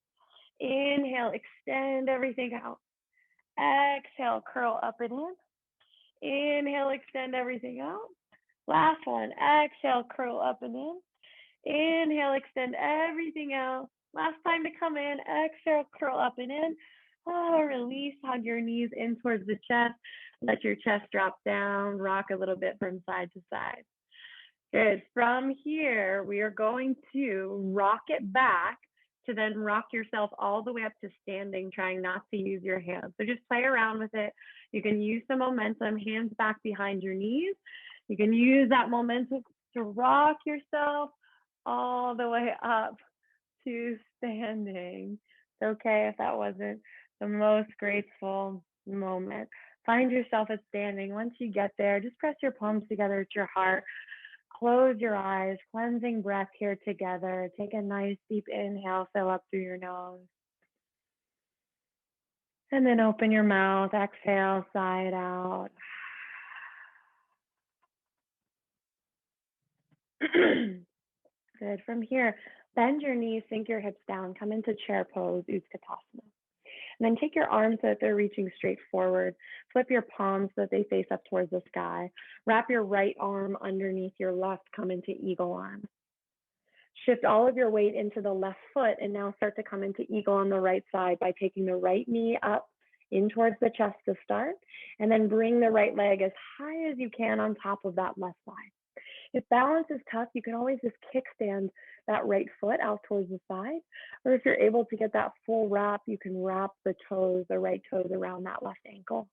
[SPEAKER 1] Inhale, extend everything out. Exhale, curl up and in. Inhale, extend everything out. Last one. Exhale, curl up and in. Inhale, extend everything out. Last time to come in. Exhale, curl up and in. Release, hug your knees in towards the chest. Let your chest drop down. Rock a little bit from side to side. Good. From here, we are going to rock it back to then rock yourself all the way up to standing, trying not to use your hands. So just play around with it. You can use some momentum, hands back behind your knees. You can use that momentum to rock yourself all the way up to standing. It's okay if that wasn't the most graceful moment. Find yourself at standing. Once you get there, just press your palms together at your heart. Close your eyes, cleansing breath here together. Take a nice deep inhale, fill up through your nose. And then open your mouth, exhale, sigh it out. Good. From here, bend your knees, sink your hips down, come into chair pose, Utkatasana. And then take your arms so that they're reaching straight forward. Flip your palms so that they face up towards the sky. Wrap your right arm underneath your left, come into eagle arm. Shift all of your weight into the left foot and now start to come into eagle on the right side by taking the right knee up in towards the chest to start, and then bring the right leg as high as you can on top of that left side. If balance is tough, you can always just kickstand that right foot out towards the side. Or if you're able to get that full wrap, you can wrap the toes, the right toes around that left ankle.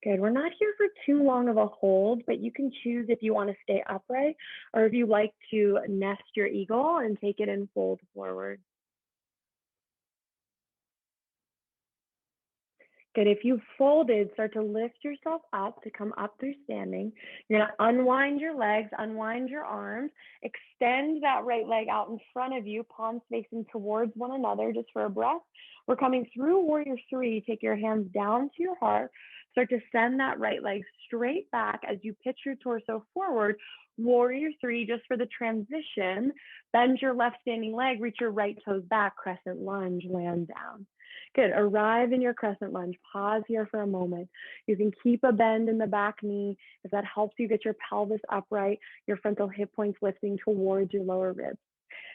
[SPEAKER 1] Good. We're not here for too long of a hold, but you can choose if you want to stay upright or if you like to nest your eagle and take it and fold forward. Good. If you folded, start to lift yourself up to come up through standing. You're going to unwind your legs, unwind your arms, extend that right leg out in front of you, palms facing towards one another just for a breath. We're coming through Warrior Three. Take your hands down to your heart. Start to send that right leg straight back as you pitch your torso forward. Warrior Three, just for the transition. Bend your left standing leg, reach your right toes back, Crescent Lunge, land down. Good. Arrive in your Crescent Lunge. Pause here for a moment. You can keep a bend in the back knee if that helps you get your pelvis upright, your frontal hip points lifting towards your lower ribs.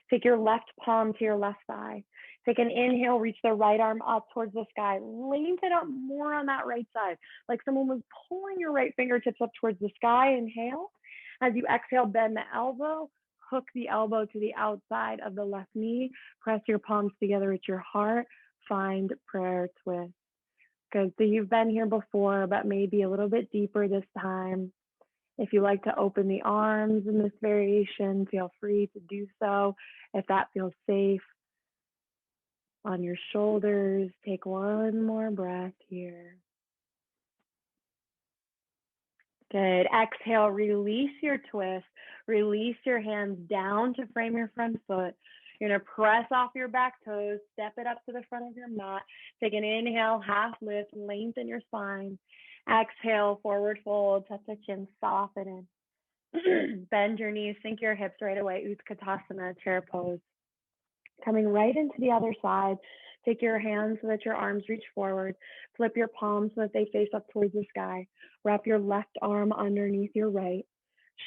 [SPEAKER 1] Take your left palm to your left thigh. Take an inhale, reach the right arm up towards the sky. Lengthen up more on that right side, like someone was pulling your right fingertips up towards the sky. Inhale. As you exhale, bend the elbow. Hook the elbow to the outside of the left knee. Press your palms together at your heart. Find prayer twist. Good. So you've been here before, but maybe a little bit deeper this time. If you like to open the arms in this variation, feel free to do so. If that feels safe, on your shoulders, take one more breath here. Good. Exhale, release your twist. Release your hands down to frame your front foot. You're going to press off your back toes, step it up to the front of your mat. Take an inhale, half lift, lengthen your spine. Exhale, forward fold, tuck the chin, soften in. Bend your knees, sink your hips right away. Utkatasana, chair pose. Coming right into the other side. Take your hands so that your arms reach forward. Flip your palms so that they face up towards the sky. Wrap your left arm underneath your right.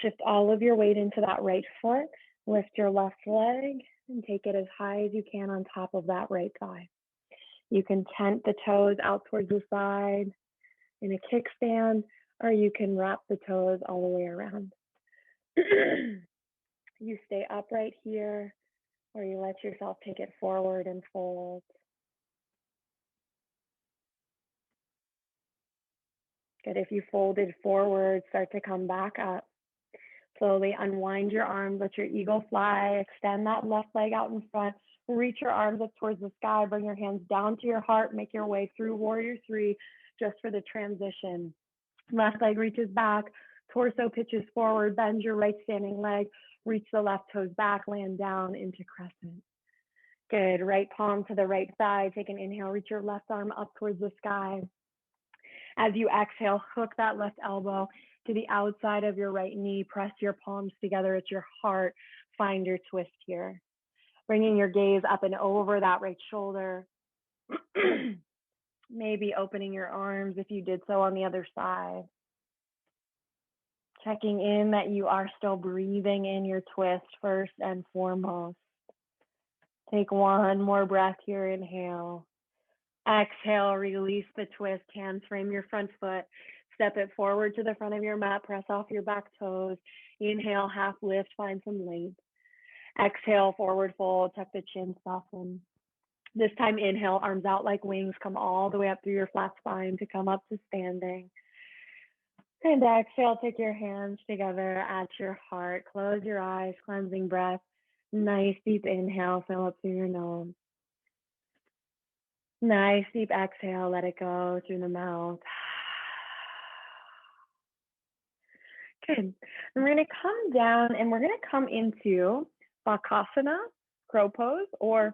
[SPEAKER 1] Shift all of your weight into that right foot. Lift your left leg and take it as high as you can on top of that right thigh. You can tent the toes out towards the side in a kickstand, or you can wrap the toes all the way around. You stay upright here, or you let yourself take it forward and fold. Good. If you folded forward, start to come back up. Slowly unwind your arms, let your eagle fly, extend that left leg out in front, reach your arms up towards the sky, bring your hands down to your heart, make your way through Warrior Three just for the transition. Left leg reaches back, torso pitches forward, bend your right standing leg, reach the left toes back, land down into crescent. Good. Right palm to the right thigh. Take an inhale, reach your left arm up towards the sky. As you exhale, hook that left elbow to the outside of your right knee. Press your palms together at your heart. Find your twist here. Bringing your gaze up and over that right shoulder. Maybe opening your arms if you did so on the other side. Checking in that you are still breathing in your twist first and foremost. Take one more breath here. Inhale. Exhale, release the twist. Hands frame your front foot. Step it forward to the front of your mat. Press off your back toes. Inhale, half lift. Find some length. Exhale, forward fold. Tuck the chin, soften. This time, inhale, arms out like wings. Come all the way up through your flat spine to come up to standing. And exhale, take your hands together at your heart. Close your eyes, cleansing breath. Nice deep inhale, fill up through your nose. Nice deep exhale, let it go through the mouth. Good. And we're going to come down and we're going to come into Bakasana, crow pose, or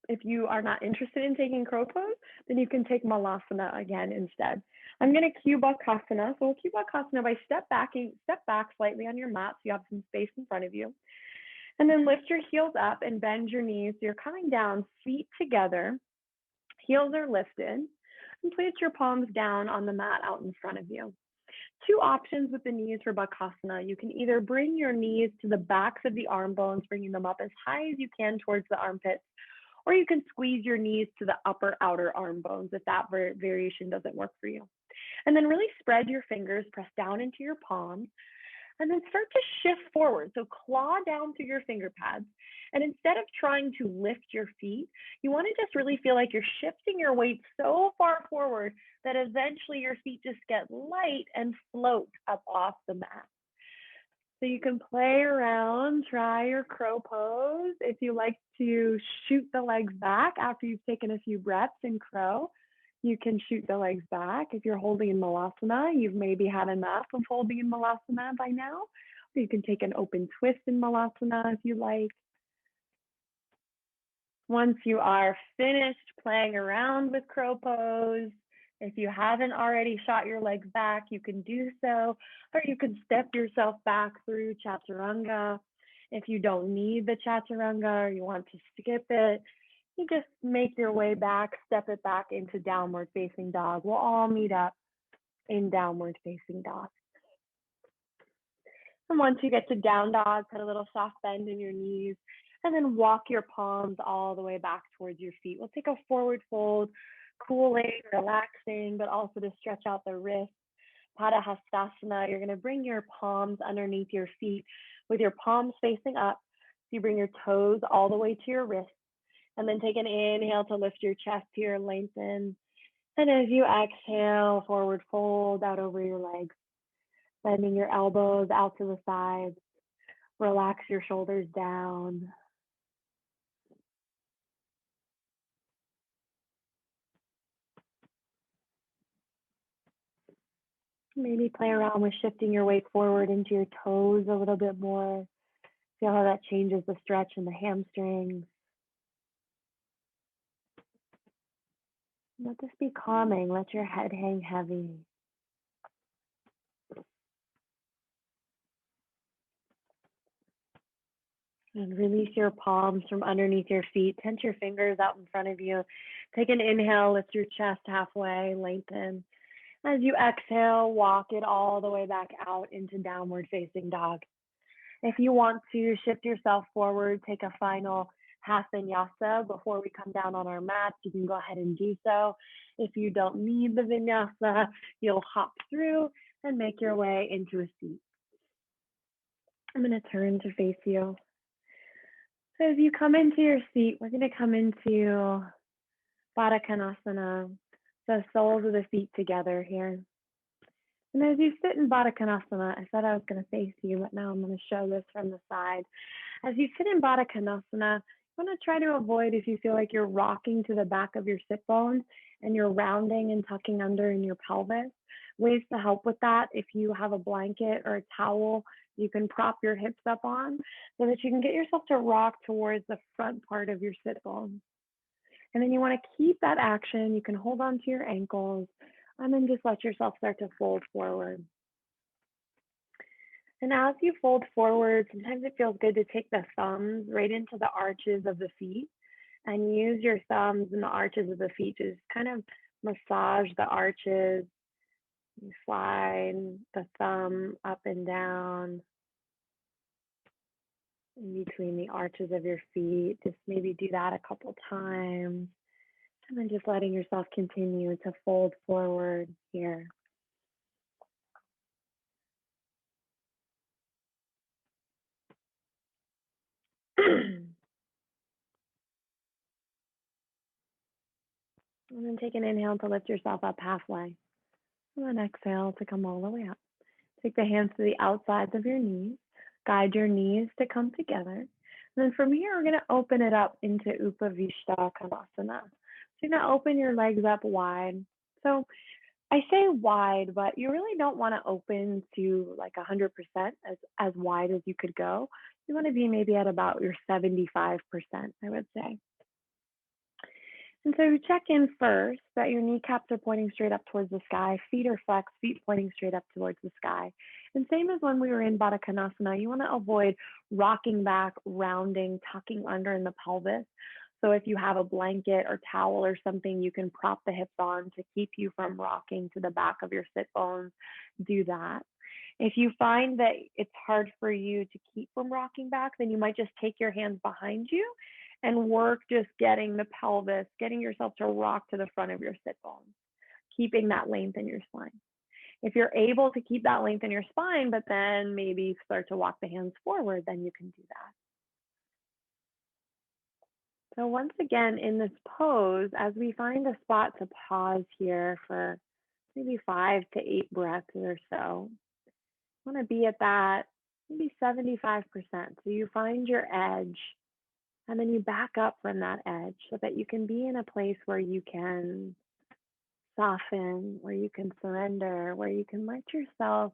[SPEAKER 1] if you are not interested in taking crow pose, then you can take Malasana again instead. I'm going to cue Bakasana. So we'll cue Bakasana by step back slightly on your mat so you have some space in front of you. And then lift your heels up and bend your knees. So you're coming down, feet together, heels are lifted, and place your palms down on the mat out in front of you. Two options with the knees for Bakasana. You can either bring your knees to the backs of the arm bones, bringing them up as high as you can towards the armpits, or you can squeeze your knees to the upper outer arm bones if that variation doesn't work for you. And then really spread your fingers, press down into your palms, And then start to shift forward. So claw down through your finger pads. And instead of trying to lift your feet, you want to just really feel like you're shifting your weight so far forward that eventually your feet just get light and float up off the mat. So you can play around, try your crow pose. If you like to shoot the legs back after you've taken a few breaths in crow, you can shoot the legs back. If you're holding in Malasana, you've maybe had enough of holding in Malasana by now. Or you can take an open twist in Malasana if you like. Once you are finished playing around with crow pose, if you haven't already shot your legs back, you can do so, or you can step yourself back through Chaturanga. If you don't need the Chaturanga or you want to skip it, you just make your way back, step it back into downward facing dog. We'll all meet up in downward facing dog. And once you get to down dog, put a little soft bend in your knees, and then walk your palms all the way back towards your feet. We'll take a forward fold, cooling, relaxing, but also to stretch out the wrists. Padahastasana, you're going to bring your palms underneath your feet with your palms facing up. You bring your toes all the way to your wrists, and then take an inhale to lift your chest here, lengthen. And as you exhale, forward fold out over your legs, bending your elbows out to the sides. Relax your shoulders down. Maybe play around with shifting your weight forward into your toes a little bit more. Feel how that changes the stretch in the hamstrings. Let this be calming. Let your head hang heavy. And release your palms from underneath your feet. Tense your fingers out in front of you. Take an inhale, lift your chest halfway, lengthen. As you exhale, walk it all the way back out into downward facing dog. If you want to shift yourself forward, take a final half vinyasa before we come down on our mats, you can go ahead and do so. If you don't need the vinyasa, you'll hop through and make your way into a seat. I'm going to turn to face you. So as you come into your seat, we're going to come into Badakhanasana, the soles of the feet together here. And as you sit in Badakhanasana, I said I was going to face you, but now I'm going to show this from the side. As you sit in Badakhanasana, you want to try to avoid, if you feel like you're rocking to the back of your sit bones and you're rounding and tucking under in your pelvis. Ways to help with that, if you have a blanket or a towel, you can prop your hips up on so that you can get yourself to rock towards the front part of your sit bones. And then you want to keep that action. You can hold on to your ankles and then just let yourself start to fold forward. And as you fold forward, sometimes it feels good to take the thumbs right into the arches of the feet and use your thumbs in the arches of the feet to just kind of massage the arches. You slide the thumb up and down in between the arches of your feet. Just maybe do that a couple times. And then just letting yourself continue to fold forward here. And then take an inhale to lift yourself up halfway. And then exhale to come all the way up. Take the hands to the outsides of your knees. Guide your knees to come together. And then from here, we're going to open it up into Upavishtakonasana. So you're going to open your legs up wide. So I say wide, but you really don't want to open to like 100% as wide as you could go. You want to be maybe at about your 75%, I would say. And so check in first that your kneecaps are pointing straight up towards the sky, feet are flexed, feet pointing straight up towards the sky. And same as when we were in Badakhanasana, you want to avoid rocking back, rounding, tucking under in the pelvis. So if you have a blanket or towel or something, you can prop the hips on to keep you from rocking to the back of your sit bones. Do that. If you find that it's hard for you to keep from rocking back, then you might just take your hands behind you and work just getting the pelvis, getting yourself to rock to the front of your sit bones, keeping that length in your spine. If you're able to keep that length in your spine, but then maybe start to walk the hands forward, then you can do that. So once again, in this pose, as we find a spot to pause here for maybe 5 to 8 breaths or so, I want to be at that maybe 75%. So you find your edge and then you back up from that edge so that you can be in a place where you can soften, where you can surrender, where you can let yourself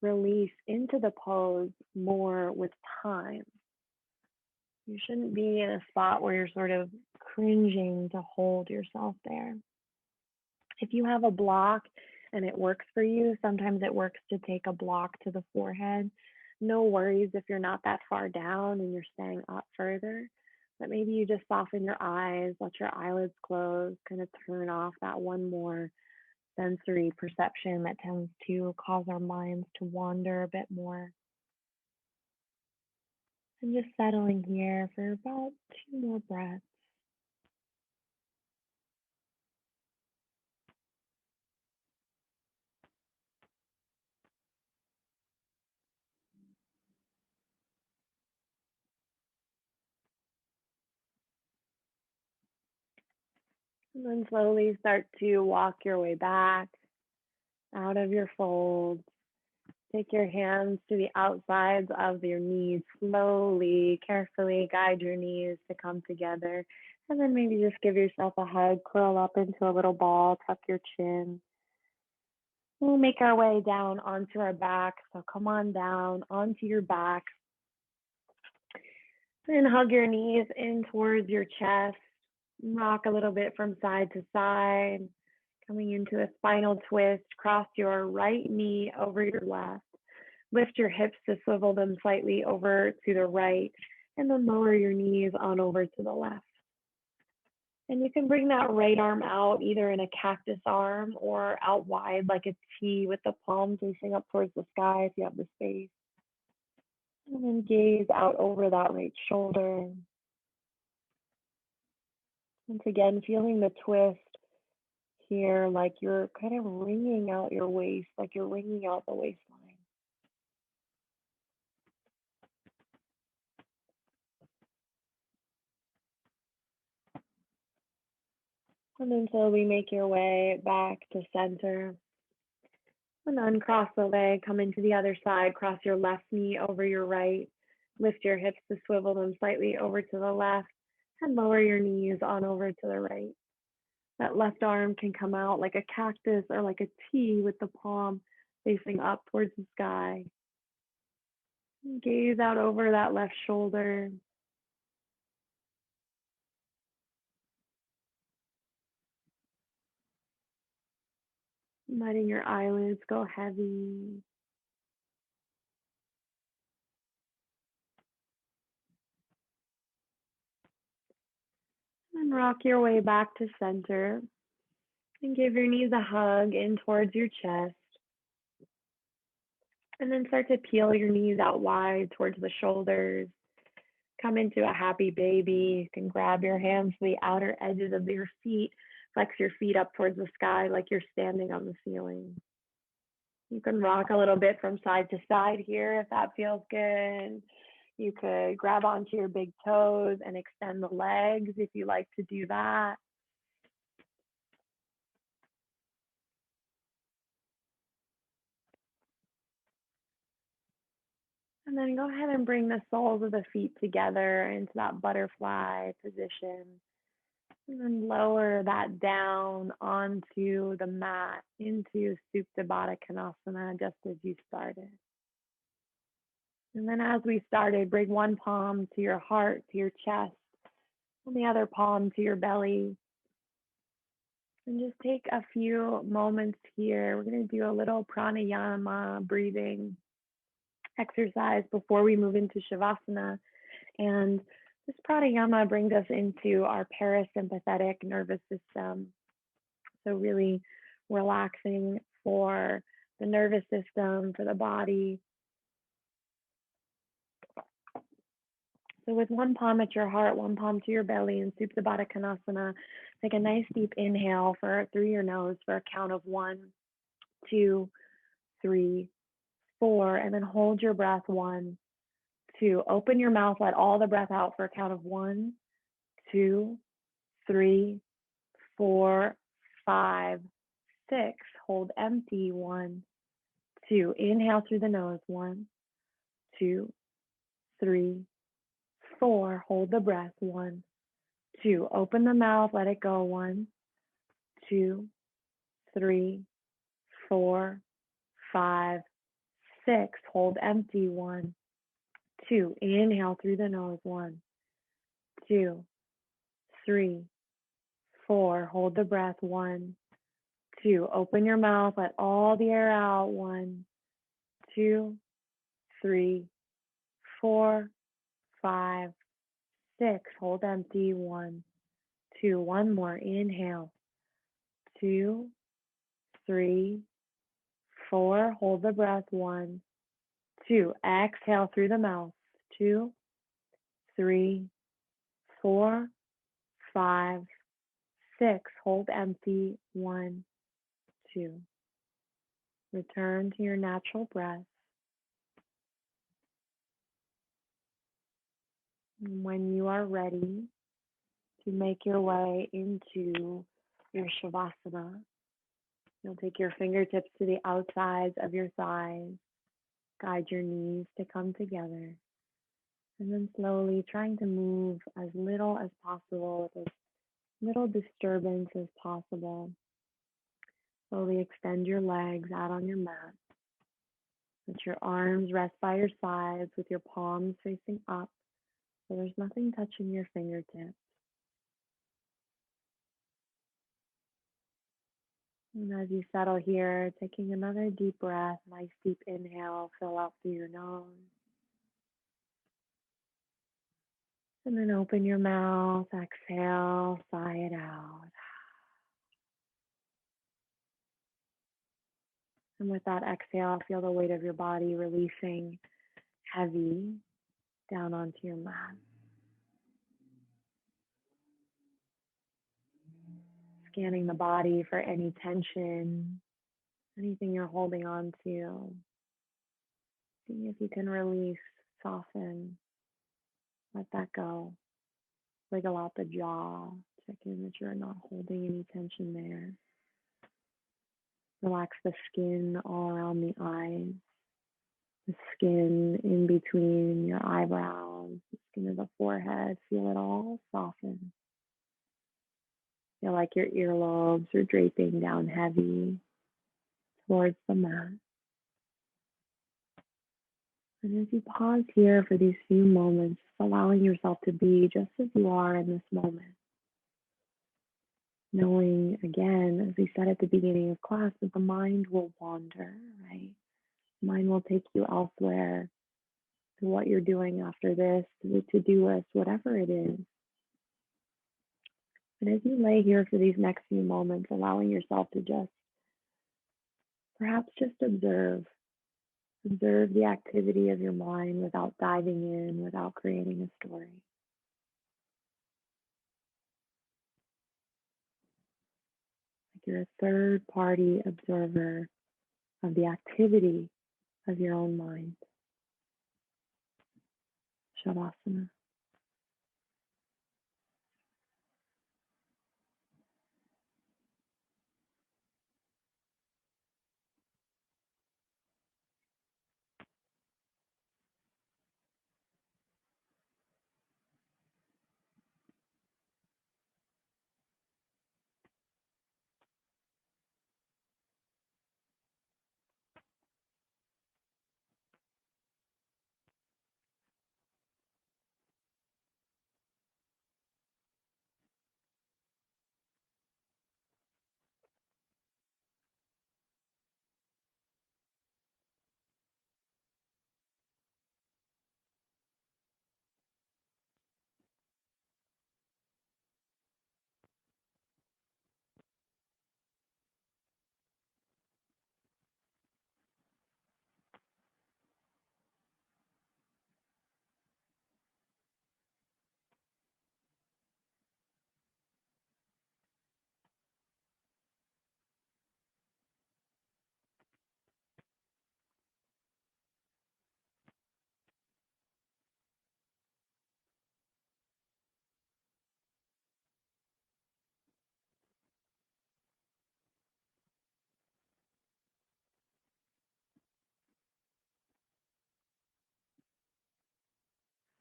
[SPEAKER 1] release into the pose more with time. You shouldn't be in a spot where you're sort of cringing to hold yourself there. If you have a block and it works for you, sometimes it works to take a block to the forehead. No worries if you're not that far down and you're staying up further, but maybe you just soften your eyes, let your eyelids close, kind of turn off that one more sensory perception that tends to cause our minds to wander a bit more. And just settling here for about 2 more breaths. And then slowly start to walk your way back out of your fold. Take your hands to the outsides of your knees. Slowly, carefully guide your knees to come together. And then maybe just give yourself a hug, curl up into a little ball, tuck your chin. We'll make our way down onto our back. So come on down onto your back. And hug your knees in towards your chest. Rock a little bit from side to side. Coming into a spinal twist. Cross your right knee over your left. Lift your hips to swivel them slightly over to the right. And then lower your knees on over to the left. And you can bring that right arm out either in a cactus arm or out wide like a T with the palms facing up towards the sky if you have the space. And then gaze out over that right shoulder. Once again, feeling the twist here, like you're kind of wringing out your waist, like you're wringing out the waistline. And then slowly make your way back to center. And uncross the leg, come into the other side, cross your left knee over your right. Lift your hips to swivel them slightly over to the left and lower your knees on over to the right. That left arm can come out like a cactus or like a T with the palm facing up towards the sky. Gaze out over that left shoulder. Letting your eyelids go heavy. And rock your way back to center. And give your knees a hug in towards your chest. And then start to peel your knees out wide towards the shoulders. Come into a happy baby. You can grab your hands to the outer edges of your feet. Flex your feet up towards the sky like you're standing on the ceiling. You can rock a little bit from side to side here if that feels good. You could grab onto your big toes and extend the legs if you like to do that. And then go ahead and bring the soles of the feet together into that butterfly position. And then lower that down onto the mat into Supta Badakhanasana just as you started. And then as we started, bring one palm to your heart, to your chest, and the other palm to your belly. And just take a few moments here. We're going to do a little pranayama breathing exercise before we move into Shavasana. And this pranayama brings us into our parasympathetic nervous system. So really relaxing for the nervous system, for the body. So with one palm at your heart, one palm to your belly in Supta Badakhanasana, take a nice deep inhale through your nose for a count of 1, 2, 3, 4, and then hold your breath. 1, 2. Open your mouth, let all the breath out for a count of 1, 2, 3, 4, 5, 6. Hold empty. 1, 2. Inhale through the nose. 1, 2, 3, 4. Hold the breath. 1, 2. Open the mouth, let it go. 1, 2, 3, 4, 5, 6. Hold empty. 1, 2. Inhale through the nose. 1, 2, 3, 4. Hold the breath. 1, 2. Open your mouth. Let all the air out. 1, 2, 3, 4, 5, 6. Hold empty. 1, 2. One more. Inhale. 2, 3, 4. Hold the breath. 1, 2. Exhale through the mouth. 2, 3, 4, 5, 6. Hold empty. 1, 2. Return to your natural breath. And when you are ready to make your way into your Shavasana, you'll take your fingertips to the outsides of your thighs, guide your knees to come together, and then slowly trying to move as little as possible with as little disturbance as possible. Slowly extend your legs out on your mat. Let your arms rest by your sides with your palms facing up, so there's nothing touching your fingertips. And as you settle here, taking another deep breath, nice deep inhale, fill out through your nose. And then open your mouth, exhale, sigh it out. And with that exhale, feel the weight of your body releasing heavy down onto your mat. Scanning the body for any tension, anything you're holding on to. See if you can release, soften, let that go. Wiggle out the jaw. Check in that you're not holding any tension there. Relax the skin all around the eyes, the skin in between your eyebrows, the skin of the forehead. Feel it all soften. Feel like your earlobes are draping down heavy towards the mat. And as you pause here for these few moments, just allowing yourself to be just as you are in this moment. Knowing, again, as we said at the beginning of class, that the mind will wander, right? The mind will take you elsewhere to what you're doing after this, to the to-do list, whatever it is. And as you lay here for these next few moments, allowing yourself to just, perhaps just observe the activity of your mind without diving in, without creating a story. Like you're a third-party observer of the activity of your own mind. Shavasana.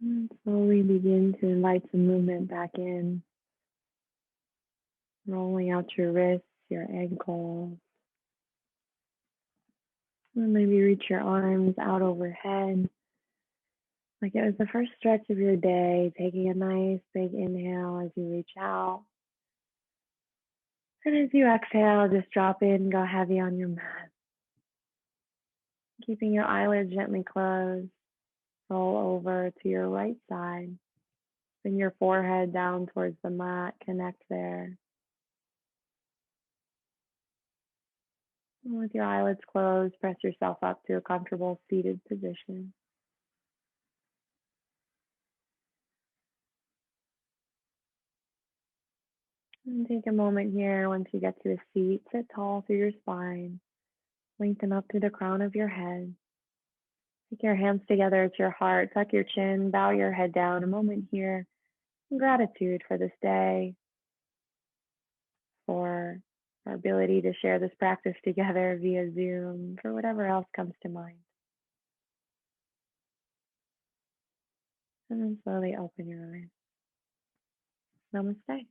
[SPEAKER 1] And slowly begin to invite some movement back in, rolling out your wrists, your ankles, and maybe reach your arms out overhead. Like it was the first stretch of your day, taking a nice big inhale as you reach out. And as you exhale, just drop in, go heavy on your mat. Keeping your eyelids gently closed, roll over to your right side. Bring your forehead down towards the mat, connect there. And with your eyelids closed, press yourself up to a comfortable seated position. And take a moment here once you get to a seat, sit tall through your spine, lengthen up to the crown of your head. Take your hands together at your heart, tuck your chin, bow your head down. A moment here in gratitude for this day, for our ability to share this practice together via Zoom, for whatever else comes to mind. And then slowly open your eyes. Namaste.